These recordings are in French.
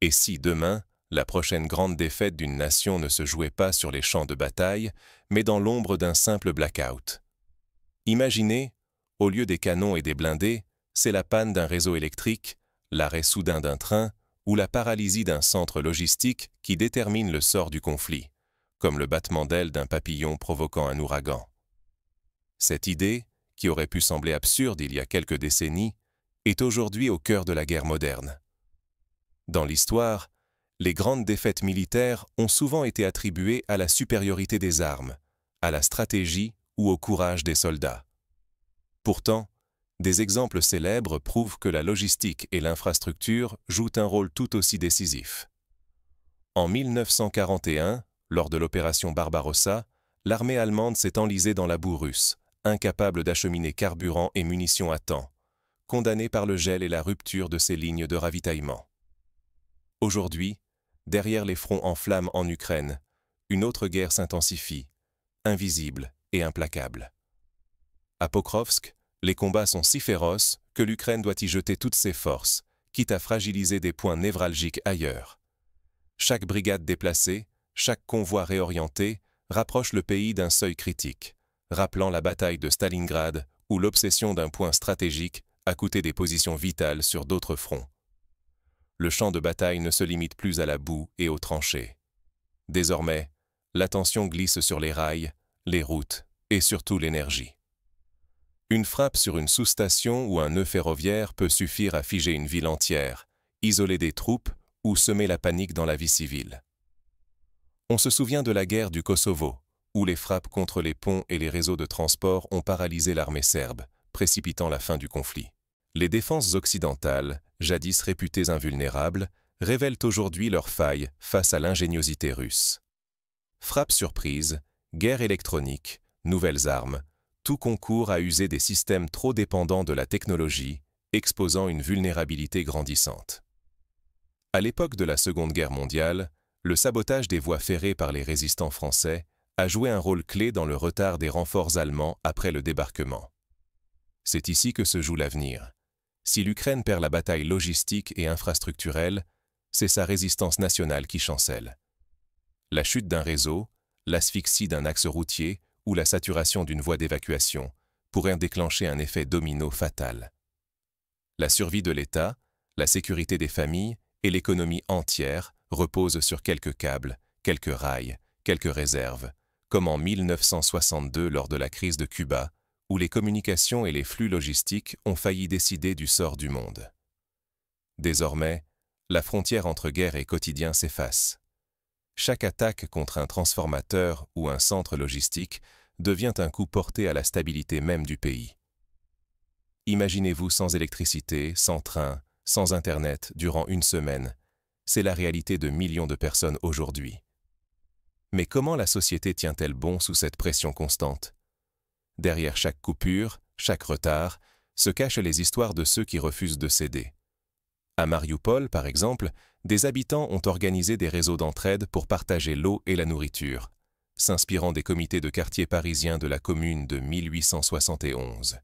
Et si demain, la prochaine grande défaite d'une nation ne se jouait pas sur les champs de bataille, mais dans l'ombre d'un simple blackout? Imaginez, au lieu des canons et des blindés, c'est la panne d'un réseau électrique, l'arrêt soudain d'un train ou la paralysie d'un centre logistique qui détermine le sort du conflit, comme le battement d'ailes d'un papillon provoquant un ouragan. Cette idée, qui aurait pu sembler absurde il y a quelques décennies, est aujourd'hui au cœur de la guerre moderne. Dans l'histoire, les grandes défaites militaires ont souvent été attribuées à la supériorité des armes, à la stratégie ou au courage des soldats. Pourtant, des exemples célèbres prouvent que la logistique et l'infrastructure jouent un rôle tout aussi décisif. En 1941, lors de l'opération Barbarossa, l'armée allemande s'est enlisée dans la boue russe, incapable d'acheminer carburant et munitions à temps, condamnée par le gel et la rupture de ses lignes de ravitaillement. Aujourd'hui, derrière les fronts en flammes en Ukraine, une autre guerre s'intensifie, invisible et implacable. À Pokrovsk, les combats sont si féroces que l'Ukraine doit y jeter toutes ses forces, quitte à fragiliser des points névralgiques ailleurs. Chaque brigade déplacée, chaque convoi réorienté, rapproche le pays d'un seuil critique, rappelant la bataille de Stalingrad ou l'obsession d'un point stratégique à coûter des positions vitales sur d'autres fronts. Le champ de bataille ne se limite plus à la boue et aux tranchées. Désormais, l'attention glisse sur les rails, les routes et surtout l'énergie. Une frappe sur une sous-station ou un nœud ferroviaire peut suffire à figer une ville entière, isoler des troupes ou semer la panique dans la vie civile. On se souvient de la guerre du Kosovo, où les frappes contre les ponts et les réseaux de transport ont paralysé l'armée serbe, précipitant la fin du conflit. Les défenses occidentales, jadis réputées invulnérables, révèlent aujourd'hui leurs failles face à l'ingéniosité russe. Frappes surprises, guerre électronique, nouvelles armes, tout concourt à user des systèmes trop dépendants de la technologie, exposant une vulnérabilité grandissante. À l'époque de la Seconde Guerre mondiale, le sabotage des voies ferrées par les résistants français a joué un rôle clé dans le retard des renforts allemands après le débarquement. C'est ici que se joue l'avenir. Si l'Ukraine perd la bataille logistique et infrastructurelle, c'est sa résistance nationale qui chancelle. La chute d'un réseau, l'asphyxie d'un axe routier ou la saturation d'une voie d'évacuation pourraient déclencher un effet domino fatal. La survie de l'État, la sécurité des familles et l'économie entière reposent sur quelques câbles, quelques rails, quelques réserves, comme en 1962 lors de la crise de Cuba, où les communications et les flux logistiques ont failli décider du sort du monde. Désormais, la frontière entre guerre et quotidien s'efface. Chaque attaque contre un transformateur ou un centre logistique devient un coup porté à la stabilité même du pays. Imaginez-vous sans électricité, sans train, sans Internet durant une semaine. C'est la réalité de millions de personnes aujourd'hui. Mais comment la société tient-elle bon sous cette pression constante? Derrière chaque coupure, chaque retard, se cachent les histoires de ceux qui refusent de céder. À Mariupol, par exemple, des habitants ont organisé des réseaux d'entraide pour partager l'eau et la nourriture, s'inspirant des comités de quartier parisiens de la commune de 1871.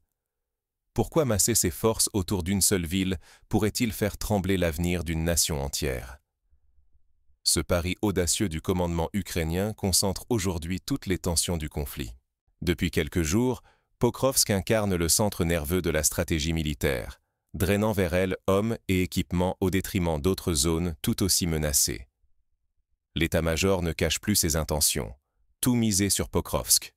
Pourquoi masser ses forces autour d'une seule ville pourrait-il faire trembler l'avenir d'une nation entière? Ce pari audacieux du commandement ukrainien concentre aujourd'hui toutes les tensions du conflit. Depuis quelques jours, Pokrovsk incarne le centre nerveux de la stratégie militaire, drainant vers elle hommes et équipements au détriment d'autres zones tout aussi menacées. L'état-major ne cache plus ses intentions, tout misé sur Pokrovsk.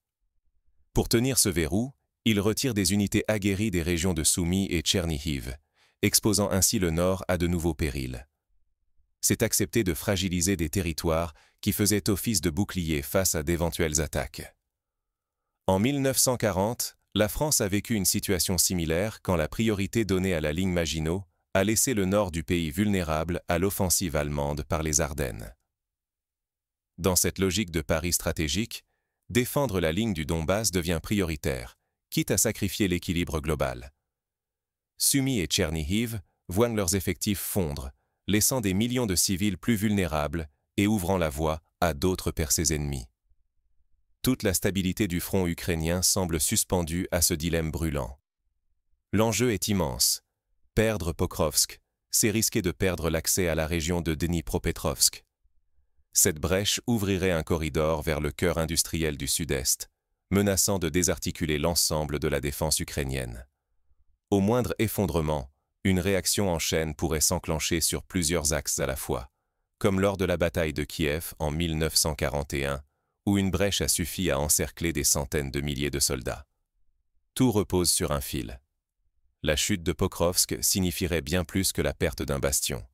Pour tenir ce verrou, il retire des unités aguerries des régions de Soumy et Tchernihiv, exposant ainsi le Nord à de nouveaux périls. C'est accepter de fragiliser des territoires qui faisaient office de bouclier face à d'éventuelles attaques. En 1940, la France a vécu une situation similaire quand la priorité donnée à la ligne Maginot a laissé le nord du pays vulnérable à l'offensive allemande par les Ardennes. Dans cette logique de pari stratégique, défendre la ligne du Donbass devient prioritaire, quitte à sacrifier l'équilibre global. Soumy et Tchernihiv voient leurs effectifs fondre, laissant des millions de civils plus vulnérables et ouvrant la voie à d'autres percées ennemies. Toute la stabilité du front ukrainien semble suspendue à ce dilemme brûlant. L'enjeu est immense. Perdre Pokrovsk, c'est risquer de perdre l'accès à la région de Dnipropetrovsk. Cette brèche ouvrirait un corridor vers le cœur industriel du Sud-Est, menaçant de désarticuler l'ensemble de la défense ukrainienne. Au moindre effondrement, une réaction en chaîne pourrait s'enclencher sur plusieurs axes à la fois, comme lors de la bataille de Kiev en 1941, où une brèche a suffi à encercler des centaines de milliers de soldats. Tout repose sur un fil. La chute de Pokrovsk signifierait bien plus que la perte d'un bastion.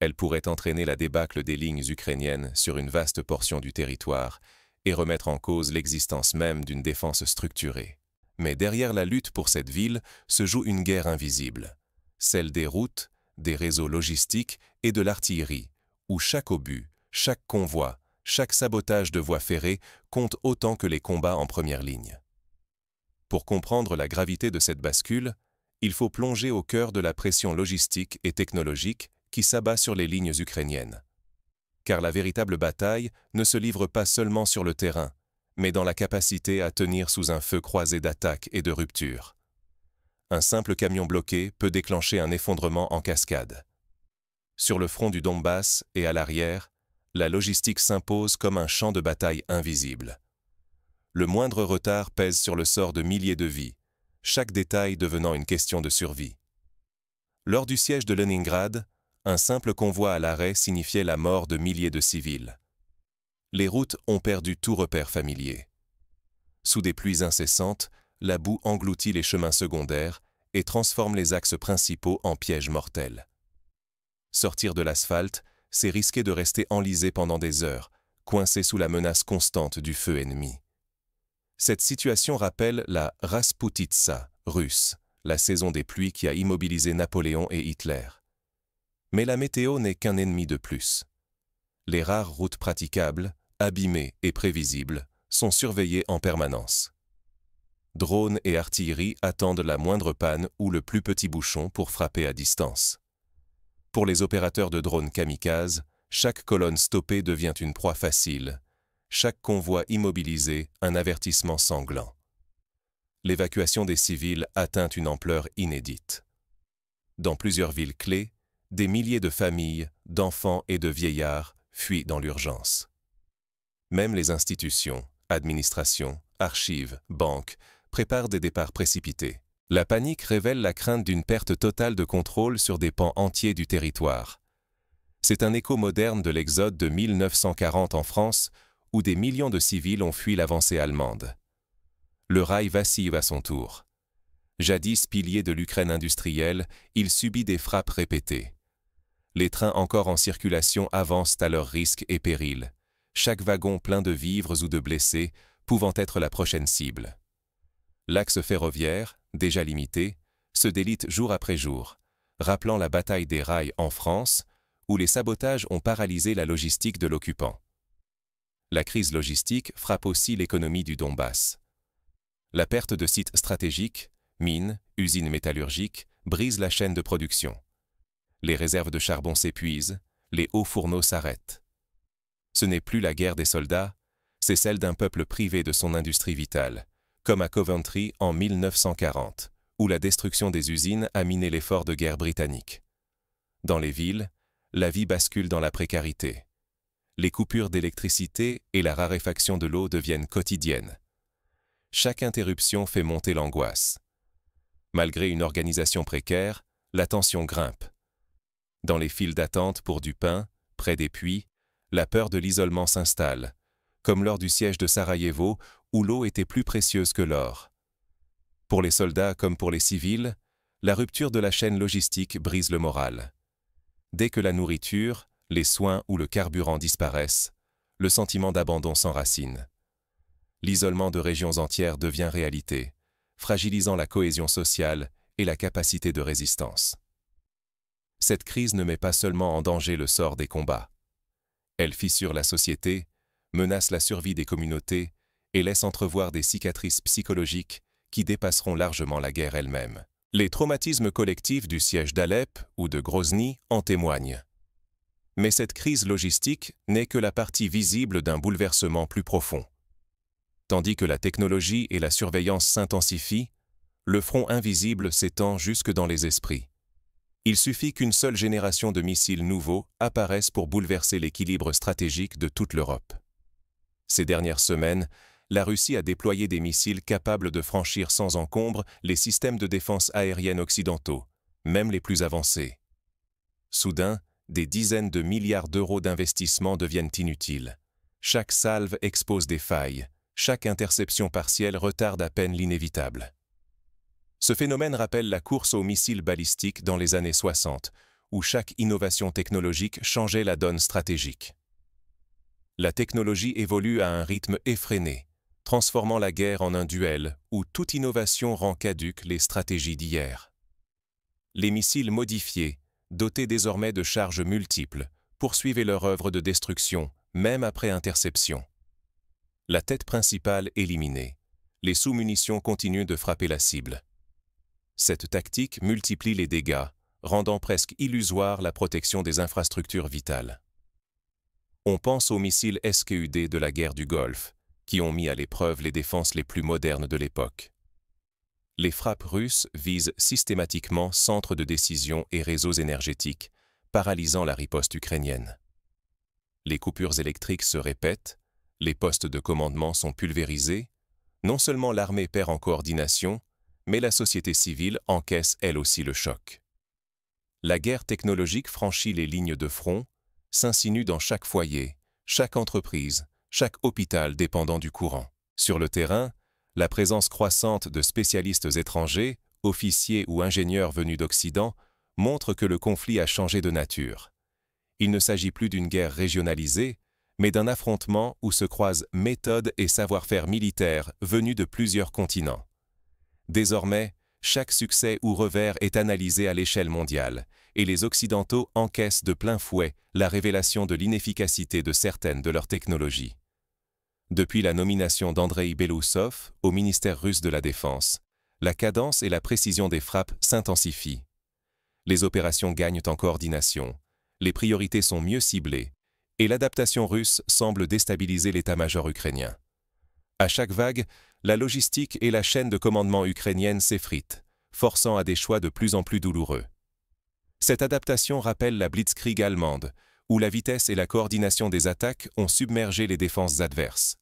Elle pourrait entraîner la débâcle des lignes ukrainiennes sur une vaste portion du territoire et remettre en cause l'existence même d'une défense structurée. Mais derrière la lutte pour cette ville se joue une guerre invisible, celle des routes, des réseaux logistiques et de l'artillerie, où chaque obus, chaque convoi, chaque sabotage de voies ferrées compte autant que les combats en première ligne. Pour comprendre la gravité de cette bascule, il faut plonger au cœur de la pression logistique et technologique qui s'abat sur les lignes ukrainiennes. Car la véritable bataille ne se livre pas seulement sur le terrain, mais dans la capacité à tenir sous un feu croisé d'attaques et de ruptures. Un simple camion bloqué peut déclencher un effondrement en cascade. Sur le front du Donbass et à l'arrière, la logistique s'impose comme un champ de bataille invisible. Le moindre retard pèse sur le sort de milliers de vies, chaque détail devenant une question de survie. Lors du siège de Leningrad, un simple convoi à l'arrêt signifiait la mort de milliers de civils. Les routes ont perdu tout repère familier. Sous des pluies incessantes, la boue engloutit les chemins secondaires et transforme les axes principaux en pièges mortels. Sortir de l'asphalte, c'est risquer de rester enlisé pendant des heures, coincé sous la menace constante du feu ennemi. Cette situation rappelle la Rasputitsa russe, la saison des pluies qui a immobilisé Napoléon et Hitler. Mais la météo n'est qu'un ennemi de plus. Les rares routes praticables, abîmées et prévisibles, sont surveillées en permanence. Drones et artillerie attendent la moindre panne ou le plus petit bouchon pour frapper à distance. Pour les opérateurs de drones kamikazes, chaque colonne stoppée devient une proie facile, chaque convoi immobilisé un avertissement sanglant. L'évacuation des civils atteint une ampleur inédite. Dans plusieurs villes clés, des milliers de familles, d'enfants et de vieillards fuient dans l'urgence. Même les institutions, administrations, archives, banques, préparent des départs précipités. La panique révèle la crainte d'une perte totale de contrôle sur des pans entiers du territoire. C'est un écho moderne de l'exode de 1940 en France, où des millions de civils ont fui l'avancée allemande. Le rail vacille à son tour. Jadis pilier de l'Ukraine industrielle, il subit des frappes répétées. Les trains encore en circulation avancent à leurs risques et périls, chaque wagon plein de vivres ou de blessés pouvant être la prochaine cible. L'axe ferroviaire, déjà limité, se délite jour après jour, rappelant la bataille des rails en France, où les sabotages ont paralysé la logistique de l'occupant. La crise logistique frappe aussi l'économie du Donbass. La perte de sites stratégiques, mines, usines métallurgiques, brise la chaîne de production. Les réserves de charbon s'épuisent, les hauts fourneaux s'arrêtent. Ce n'est plus la guerre des soldats, c'est celle d'un peuple privé de son industrie vitale, comme à Coventry en 1940, où la destruction des usines a miné l'effort de guerre britannique. Dans les villes, la vie bascule dans la précarité. Les coupures d'électricité et la raréfaction de l'eau deviennent quotidiennes. Chaque interruption fait monter l'angoisse. Malgré une organisation précaire, la tension grimpe. Dans les files d'attente pour du pain, près des puits, la peur de l'isolement s'installe, comme lors du siège de Sarajevo où l'eau était plus précieuse que l'or. Pour les soldats comme pour les civils, la rupture de la chaîne logistique brise le moral. Dès que la nourriture, les soins ou le carburant disparaissent, le sentiment d'abandon s'enracine. L'isolement de régions entières devient réalité, fragilisant la cohésion sociale et la capacité de résistance. Cette crise ne met pas seulement en danger le sort des combats. Elle fissure la société, menace la survie des communautés et laisse entrevoir des cicatrices psychologiques qui dépasseront largement la guerre elle-même. Les traumatismes collectifs du siège d'Alep ou de Grozny en témoignent. Mais cette crise logistique n'est que la partie visible d'un bouleversement plus profond. Tandis que la technologie et la surveillance s'intensifient, le front invisible s'étend jusque dans les esprits. Il suffit qu'une seule génération de missiles nouveaux apparaisse pour bouleverser l'équilibre stratégique de toute l'Europe. Ces dernières semaines, la Russie a déployé des missiles capables de franchir sans encombre les systèmes de défense aérienne occidentaux, même les plus avancés. Soudain, des dizaines de milliards d'euros d'investissement deviennent inutiles. Chaque salve expose des failles, chaque interception partielle retarde à peine l'inévitable. Ce phénomène rappelle la course aux missiles balistiques dans les années 60, où chaque innovation technologique changeait la donne stratégique. La technologie évolue à un rythme effréné, transformant la guerre en un duel où toute innovation rend caduques les stratégies d'hier. Les missiles modifiés, dotés désormais de charges multiples, poursuivaient leur œuvre de destruction, même après interception. La tête principale éliminée, les sous-munitions continuent de frapper la cible. Cette tactique multiplie les dégâts, rendant presque illusoire la protection des infrastructures vitales. On pense aux missiles SQD de la guerre du Golfe, qui ont mis à l'épreuve les défenses les plus modernes de l'époque. Les frappes russes visent systématiquement centres de décision et réseaux énergétiques, paralysant la riposte ukrainienne. Les coupures électriques se répètent, les postes de commandement sont pulvérisés, non seulement l'armée perd en coordination, mais la société civile encaisse elle aussi le choc. La guerre technologique franchit les lignes de front, s'insinue dans chaque foyer, chaque entreprise, chaque hôpital dépendant du courant. Sur le terrain, la présence croissante de spécialistes étrangers, officiers ou ingénieurs venus d'Occident, montre que le conflit a changé de nature. Il ne s'agit plus d'une guerre régionalisée, mais d'un affrontement où se croisent méthode et savoir-faire militaire venus de plusieurs continents. Désormais, chaque succès ou revers est analysé à l'échelle mondiale, et les Occidentaux encaissent de plein fouet la révélation de l'inefficacité de certaines de leurs technologies. Depuis la nomination d'Andrei Belousov au ministère russe de la Défense, la cadence et la précision des frappes s'intensifient. Les opérations gagnent en coordination, les priorités sont mieux ciblées, et l'adaptation russe semble déstabiliser l'état-major ukrainien. À chaque vague, la logistique et la chaîne de commandement ukrainienne s'effritent, forçant à des choix de plus en plus douloureux. Cette adaptation rappelle la Blitzkrieg allemande, où la vitesse et la coordination des attaques ont submergé les défenses adverses.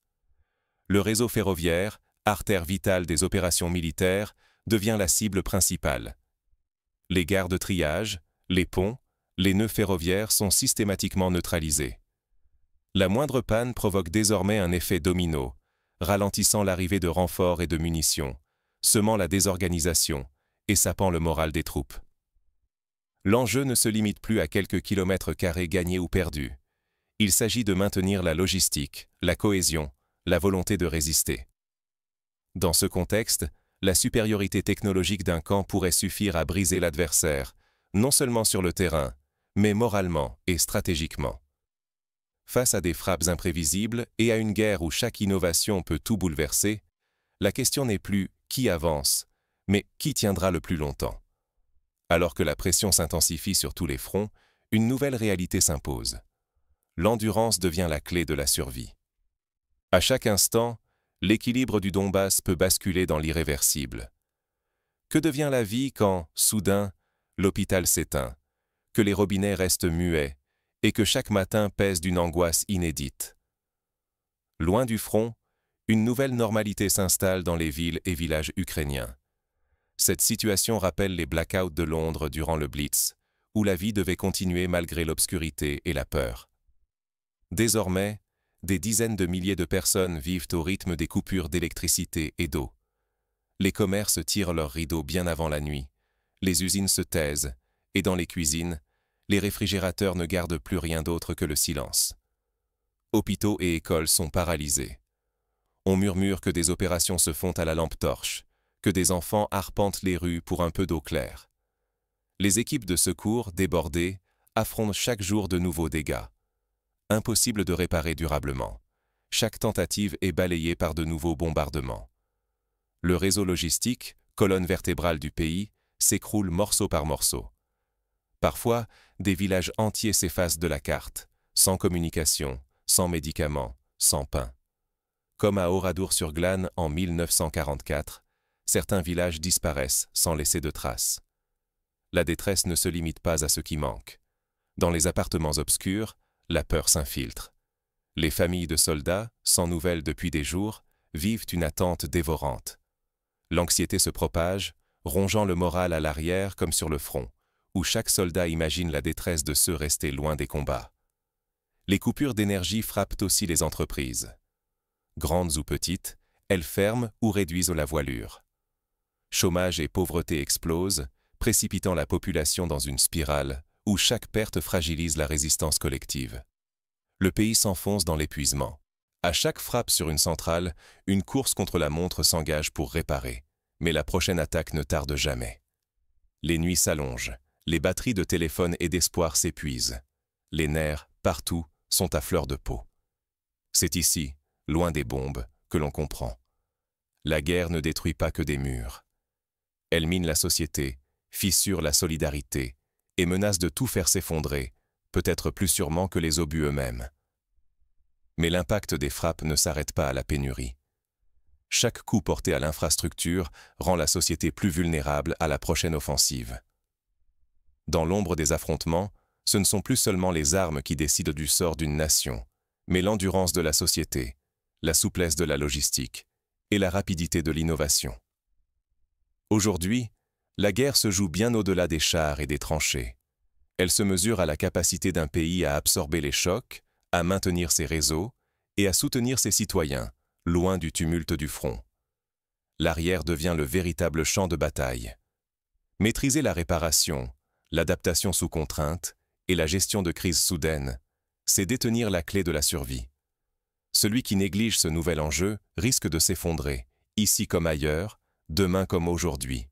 Le réseau ferroviaire, artère vitale des opérations militaires, devient la cible principale. Les gares de triage, les ponts, les nœuds ferroviaires sont systématiquement neutralisés. La moindre panne provoque désormais un effet domino, ralentissant l'arrivée de renforts et de munitions, semant la désorganisation et sapant le moral des troupes. L'enjeu ne se limite plus à quelques kilomètres carrés gagnés ou perdus. Il s'agit de maintenir la logistique, la cohésion, la volonté de résister. Dans ce contexte, la supériorité technologique d'un camp pourrait suffire à briser l'adversaire, non seulement sur le terrain, mais moralement et stratégiquement. Face à des frappes imprévisibles et à une guerre où chaque innovation peut tout bouleverser, la question n'est plus qui avance, mais qui tiendra le plus longtemps. Alors que la pression s'intensifie sur tous les fronts, une nouvelle réalité s'impose. L'endurance devient la clé de la survie. À chaque instant, l'équilibre du Donbass peut basculer dans l'irréversible. Que devient la vie quand, soudain, l'hôpital s'éteint, que les robinets restent muets et que chaque matin pèse d'une angoisse inédite? Loin du front, une nouvelle normalité s'installe dans les villes et villages ukrainiens. Cette situation rappelle les blackouts de Londres durant le Blitz, où la vie devait continuer malgré l'obscurité et la peur. Désormais, des dizaines de milliers de personnes vivent au rythme des coupures d'électricité et d'eau. Les commerces tirent leurs rideaux bien avant la nuit, les usines se taisent, et dans les cuisines, les réfrigérateurs ne gardent plus rien d'autre que le silence. Hôpitaux et écoles sont paralysés. On murmure que des opérations se font à la lampe torche, que des enfants arpentent les rues pour un peu d'eau claire. Les équipes de secours, débordées, affrontent chaque jour de nouveaux dégâts. Impossible de réparer durablement. Chaque tentative est balayée par de nouveaux bombardements. Le réseau logistique, colonne vertébrale du pays, s'écroule morceau par morceau. Parfois, des villages entiers s'effacent de la carte, sans communication, sans médicaments, sans pain. Comme à Oradour-sur-Glane en 1944, certains villages disparaissent sans laisser de traces. la détresse ne se limite pas à ce qui manque. Dans les appartements obscurs, la peur s'infiltre. Les familles de soldats, sans nouvelles depuis des jours, vivent une attente dévorante. L'anxiété se propage, rongeant le moral à l'arrière comme sur le front, où chaque soldat imagine la détresse de ceux restés loin des combats. Les coupures d'énergie frappent aussi les entreprises. Grandes ou petites, elles ferment ou réduisent la voilure. Chômage et pauvreté explosent, précipitant la population dans une spirale où chaque perte fragilise la résistance collective. Le pays s'enfonce dans l'épuisement. À chaque frappe sur une centrale, une course contre la montre s'engage pour réparer. Mais la prochaine attaque ne tarde jamais. Les nuits s'allongent, les batteries de téléphone et d'espoir s'épuisent. Les nerfs, partout, sont à fleur de peau. C'est ici, loin des bombes, que l'on comprend. La guerre ne détruit pas que des murs. Elle mine la société, fissure la solidarité et menace de tout faire s'effondrer, peut-être plus sûrement que les obus eux-mêmes. Mais l'impact des frappes ne s'arrête pas à la pénurie. Chaque coup porté à l'infrastructure rend la société plus vulnérable à la prochaine offensive. Dans l'ombre des affrontements, ce ne sont plus seulement les armes qui décident du sort d'une nation, mais l'endurance de la société, la souplesse de la logistique et la rapidité de l'innovation. Aujourd'hui, la guerre se joue bien au-delà des chars et des tranchées. Elle se mesure à la capacité d'un pays à absorber les chocs, à maintenir ses réseaux et à soutenir ses citoyens, loin du tumulte du front. L'arrière devient le véritable champ de bataille. Maîtriser la réparation, l'adaptation sous contrainte et la gestion de crises soudaines, c'est détenir la clé de la survie. Celui qui néglige ce nouvel enjeu risque de s'effondrer, ici comme ailleurs, demain comme aujourd'hui.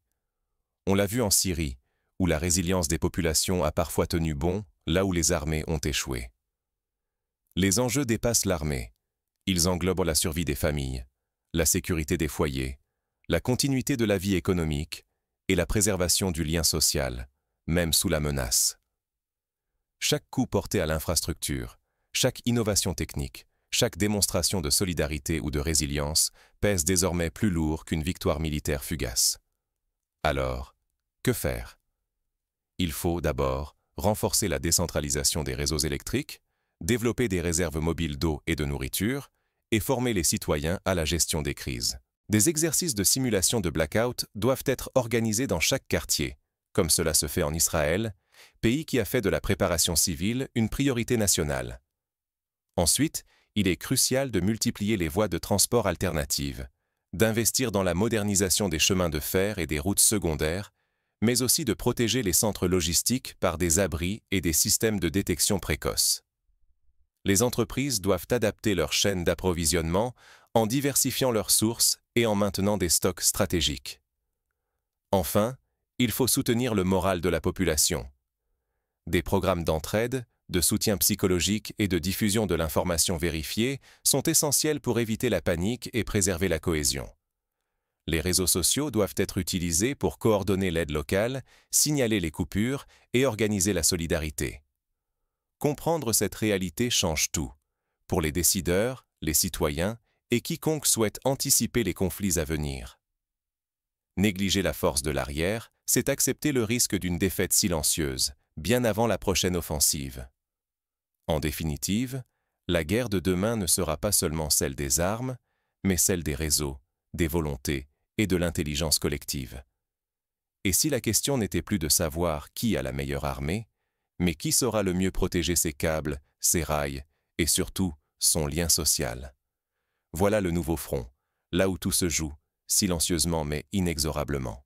On l'a vu en Syrie, où la résilience des populations a parfois tenu bon, là où les armées ont échoué. Les enjeux dépassent l'armée. Ils englobent la survie des familles, la sécurité des foyers, la continuité de la vie économique et la préservation du lien social, même sous la menace. Chaque coup porté à l'infrastructure, chaque innovation technique, chaque démonstration de solidarité ou de résilience pèse désormais plus lourd qu'une victoire militaire fugace. Alors, que faire? Il faut d'abord renforcer la décentralisation des réseaux électriques, développer des réserves mobiles d'eau et de nourriture, et former les citoyens à la gestion des crises. Des exercices de simulation de blackout doivent être organisés dans chaque quartier, comme cela se fait en Israël, pays qui a fait de la préparation civile une priorité nationale. Ensuite, il est crucial de multiplier les voies de transport alternatives, d'investir dans la modernisation des chemins de fer et des routes secondaires, mais aussi de protéger les centres logistiques par des abris et des systèmes de détection précoce. Les entreprises doivent adapter leur chaîne d'approvisionnement en diversifiant leurs sources et en maintenant des stocks stratégiques. Enfin, il faut soutenir le moral de la population. Des programmes d'entraide, de soutien psychologique et de diffusion de l'information vérifiée sont essentiels pour éviter la panique et préserver la cohésion. Les réseaux sociaux doivent être utilisés pour coordonner l'aide locale, signaler les coupures et organiser la solidarité. Comprendre cette réalité change tout, pour les décideurs, les citoyens et quiconque souhaite anticiper les conflits à venir. Négliger la force de l'arrière, c'est accepter le risque d'une défaite silencieuse, bien avant la prochaine offensive. En définitive, la guerre de demain ne sera pas seulement celle des armes, mais celle des réseaux, des volontés et de l'intelligence collective. Et si la question n'était plus de savoir qui a la meilleure armée, mais qui saura le mieux protéger ses câbles, ses rails et surtout son lien social. Voilà le nouveau front, là où tout se joue, silencieusement mais inexorablement.